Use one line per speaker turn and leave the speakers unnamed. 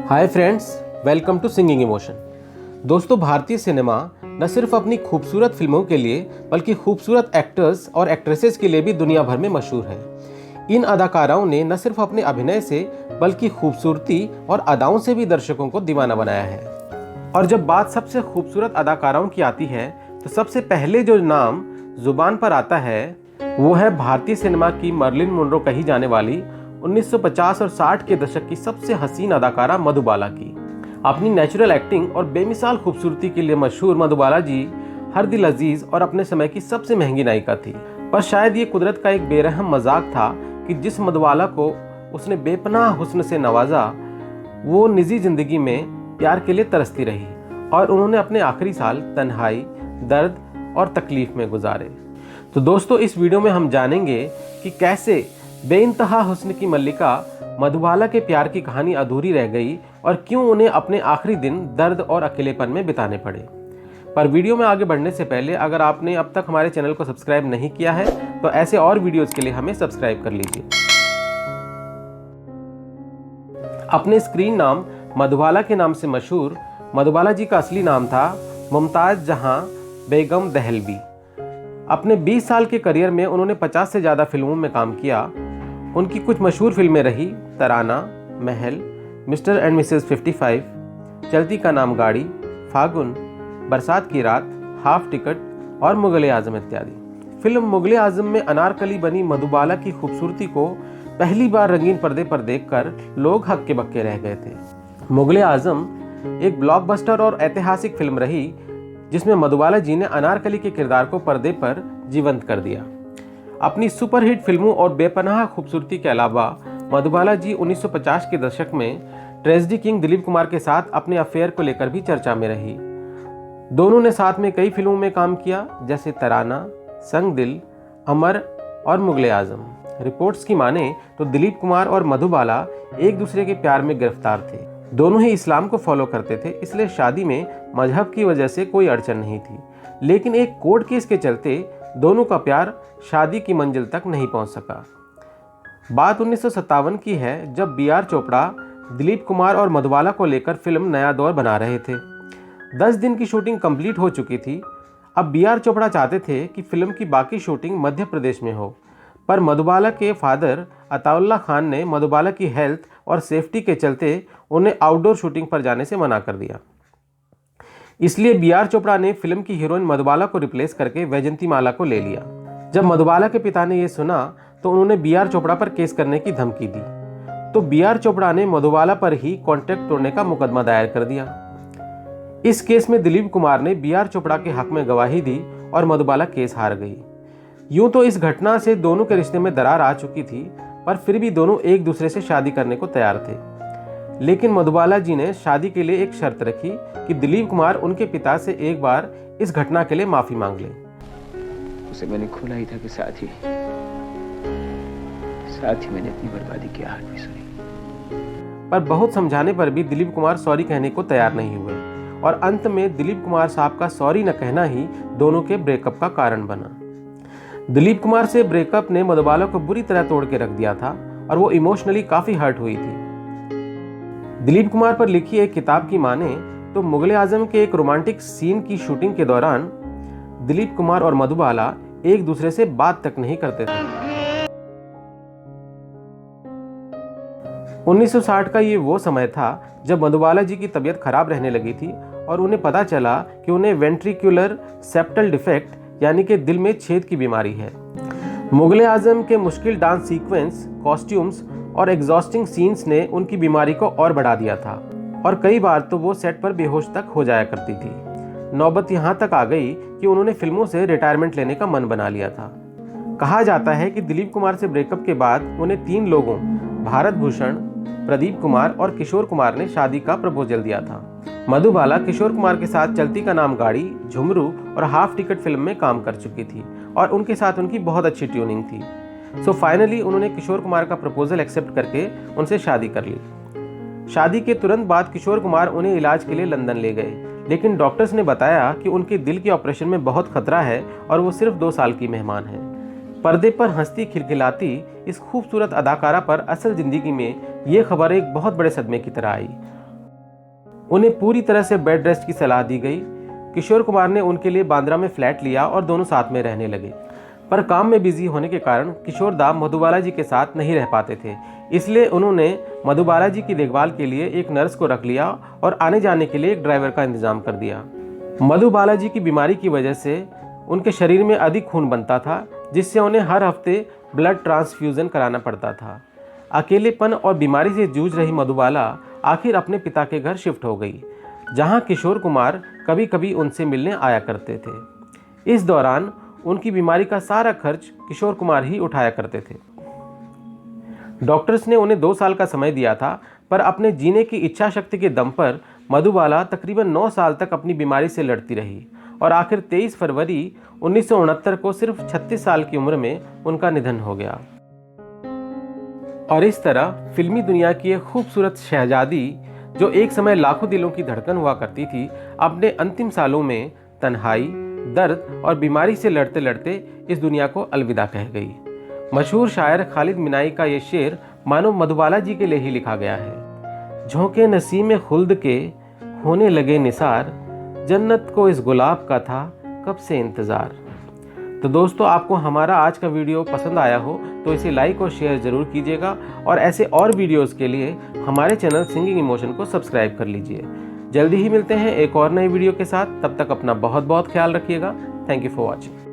Hi friends, welcome to singing emotion. दोस्तों, भारतीय cinema न सिर्फ अपनी खूबसूरत फिल्मों के लिए बल्कि खूबसूरत एक्टर्स और एक्ट्रेसेस के लिए भी दुनिया भर में मशहूर है। इन अदाकाराओं ने न सिर्फ अपने अभिनय से बल्कि खूबसूरती और अदाओं से भी दर्शकों को दीवाना बनाया है। और जब बात सबसे खूबसूरत अदाकाराओं की आती है तो सबसे पहले जो नाम जुबान पर आता है वो है भारतीय सिनेमा की मर्लिन मोनरो कही जाने वाली 1950 और 60 के दशक की सबसे हसीन अदाकारा मधुबाला की। अपनी नेचुरल एक्टिंग और बेमिसाल खूबसूरती के लिए मशहूर मधुबाला जी हर दिल अजीज और अपने समय की सबसे महंगी नायिका थी। पर शायद ये कुदरत का एक बेरहम मजाक था कि जिस मधुबाला को उसने बेपनाह हुस्न से नवाजा, वो निजी जिंदगी में प्यार के लिए तरसती रही और उन्होंने अपने आखिरी साल तन्हाई, दर्द और तकलीफ में गुजारे। तो दोस्तों, इस वीडियो में हम जानेंगे कि कैसे बेइंतहा हुस्न की मल्लिका मधुबाला के प्यार की कहानी अधूरी रह गई और क्यों उन्हें अपने आखिरी दिन दर्द और अकेलेपन में बिताने पड़े। पर वीडियो में आगे बढ़ने से पहले अगर आपने अब तक हमारे चैनल को सब्सक्राइब नहीं किया है तो ऐसे और वीडियोस के लिए हमें सब्सक्राइब कर लीजिए। अपने स्क्रीन नाम मधुबाला के नाम से मशहूर मधुबाला जी का असली नाम था मुमताज जहां बेगम दहलवी। अपने 20 साल के करियर में उन्होंने 50 से ज़्यादा फिल्मों में काम किया। उनकी कुछ मशहूर फिल्में रही तराना, महल, मिस्टर एंड मिसेस 55, चलती का नाम गाड़ी, फागुन, बरसात की रात, हाफ टिकट और मुगले आजम इत्यादि। फिल्म मुगले आजम में अनारकली बनी मधुबाला की खूबसूरती को पहली बार रंगीन पर्दे पर देखकर लोग हक्के बक्के रह गए थे। मुगले आजम एक ब्लॉकबस्टर और ऐतिहासिक फिल्म रही जिसमें मधुबाला जी ने अनारकली के किरदार को पर्दे पर जीवंत कर दिया। अपनी सुपरहिट फिल्मों और बेपनाह खूबसूरती के अलावा मधुबाला जी 1950 के दशक में ट्रेजेडी किंग दिलीप कुमार के साथ अपने अफेयर को लेकर भी चर्चा में रही। दोनों ने साथ में कई फिल्मों में काम किया जैसे तराना, संग दिल, अमर और मुगले आजम। रिपोर्ट्स की माने तो दिलीप कुमार और मधुबाला एक दूसरे के प्यार में गिरफ्तार थे। दोनों ही इस्लाम को फॉलो करते थे, इसलिए शादी में मजहब की वजह से कोई अड़चन नहीं थी। लेकिन एक कोर्ट केस के चलते दोनों का प्यार शादी की मंजिल तक नहीं पहुंच सका। बात 1957 की है जब B.R. चोपड़ा दिलीप कुमार और मधुबाला को लेकर फिल्म नया दौर बना रहे थे। 10 दिन की शूटिंग कंप्लीट हो चुकी थी। अब B.R. चोपड़ा चाहते थे कि फिल्म की बाकी शूटिंग मध्य प्रदेश में हो, पर मधुबाला के फादर अताउल्ला खान ने मधुबाला की हेल्थ और सेफ्टी के चलते उन्हें आउटडोर शूटिंग पर जाने से मना कर दिया। इसलिए B.R. चोपड़ा ने फिल्म की हीरोइन मधुबाला को रिप्लेस करके वैजंतीमाला को ले लिया। जब मधुबाला के पिता ने यह सुना तो उन्होंने B.R. चोपड़ा पर केस करने की धमकी दी, तो B.R. चोपड़ा ने मधुबाला पर ही कॉन्ट्रैक्ट तोड़ने का मुकदमा दायर कर दिया। इस केस में दिलीप कुमार ने B.R. चोपड़ा के हक में गवाही दी और मधुबाला केस हार गई। यूं तो इस घटना से दोनों के रिश्ते में दरार आ चुकी थी, पर फिर भी दोनों एक दूसरे से शादी करने को तैयार थे। लेकिन मधुबाला जी ने शादी के लिए एक शर्त रखी कि दिलीप कुमार उनके पिता से एक बार इस घटना के लिए माफी मांग ले।
उसे मैंने खोला ही था कि साथ ही मैंने अपनी बर्बादी की आहट भी सुनी।
पर बहुत समझाने पर भी दिलीप कुमार सॉरी कहने को तैयार नहीं हुए और अंत में दिलीप कुमार साहब का सॉरी न कहना ही दोनों के ब्रेकअप का कारण बना। दिलीप कुमार से ब्रेकअप ने मधुबाला को बुरी तरह तोड़ के रख दिया था और वो इमोशनली काफी हर्ट हुई थी। दिलीप कुमार पर लिखी एक किताब की माने तो मुगले आजम के एक रोमांटिक सीन की शूटिंग के दौरान दिलीप कुमार और मधुबाला एक दूसरे से बात तक नहीं करते थे। 1960 का ये वो समय था जब मधुबाला जी की तबीयत खराब रहने लगी थी और उन्हें पता चला कि उन्हें वेंट्रिकुलर सेप्टल डिफेक्ट यानी कि दिल में छेद की बीमारी है। मुगले आजम के मुश्किल डांस सीक्वेंस, कॉस्ट्यूम्स और एग्जॉस्टिंग सीन्स ने उनकी बीमारी को और बढ़ा दिया था और कई बार तो वो सेट पर बेहोश तक हो जाया करती थी। नौबत यहाँ तक आ गई कि उन्होंने फिल्मों से रिटायरमेंट लेने का मन बना लिया था। कहा जाता है कि दिलीप कुमार से ब्रेकअप के बाद उन्हें 3 लोगों भारत भूषण, प्रदीप कुमार और किशोर कुमार ने शादी का प्रपोजल दिया था। मधुबाला किशोर कुमार के साथ चलती का नाम गाड़ी, झुमरू और हाफ टिकट फिल्म में काम कर चुकी थी और उनके साथ उनकी बहुत अच्छी ट्यूनिंग थी। सो फाइनली उन्होंने किशोर कुमार का प्रपोजल एक्सेप्ट करके उनसे शादी कर ली। शादी के तुरंत बाद किशोर कुमार उन्हें इलाज के लिए लंदन ले गए, लेकिन डॉक्टर्स ने बताया कि उनके दिल के ऑपरेशन में बहुत खतरा है और वो सिर्फ 2 साल की मेहमान है। पर्दे पर हंसती खिलखिलाती इस खूबसूरत अदाकारा पर असल जिंदगी में ये खबर एक बहुत बड़े सदमे की तरह आई। उन्हें पूरी तरह से बेड रेस्ट की सलाह दी गई। किशोर कुमार ने उनके लिए बांद्रा में फ्लैट लिया और दोनों साथ में रहने लगे। पर काम में बिजी होने के कारण किशोर दा मधुबाला जी के साथ नहीं रह पाते थे, इसलिए उन्होंने मधुबाला जी की देखभाल के लिए एक नर्स को रख लिया और आने जाने के लिए एक ड्राइवर का इंतजाम कर दिया। मधुबाला जी की बीमारी की वजह से उनके शरीर में अधिक खून बनता था, जिससे उन्हें हर हफ्ते ब्लड ट्रांसफ्यूजन कराना पड़ता था। अकेलेपन और बीमारी से जूझ रही मधुबाला आखिर अपने पिता के घर शिफ्ट हो गई, जहां किशोर कुमार कभी कभी उनसे मिलने आया करते थे। इस दौरान उनकी बीमारी का सारा खर्च किशोर कुमार ही उठाया करते थे। डॉक्टर्स ने उन्हें 2 साल का समय दिया था, पर अपने जीने की इच्छा शक्ति के दम पर मधुबाला तकरीबन 9 साल तक अपनी बीमारी से लड़ती रही और आखिर 23 फरवरी 1969 को सिर्फ 36 साल की उम्र में उनका निधन हो गया। और इस तरह फिल्मी दुनिया की एक खूबसूरत शहजादी, जो एक समय लाखों दिलों की धड़कन हुआ करती थी, अपने अंतिम सालों में तन्हाई, दर्द और बीमारी से लड़ते लड़ते इस दुनिया को अलविदा कह गई। मशहूर शायर खालिद मिनाई का ये शेर मानो मधुबाला जी के लिए ही लिखा गया है। झोंके नसीम खुल्द के होने लगे निसार, जन्नत को इस गुलाब का था कब से इंतज़ार। तो दोस्तों, आपको हमारा आज का वीडियो पसंद आया हो तो इसे लाइक और शेयर ज़रूर कीजिएगा और ऐसे और वीडियोस के लिए हमारे चैनल सिंगिंग इमोशन को सब्सक्राइब कर लीजिए। जल्दी ही मिलते हैं एक और नई वीडियो के साथ। तब तक अपना बहुत बहुत ख्याल रखिएगा। Thank you for watching.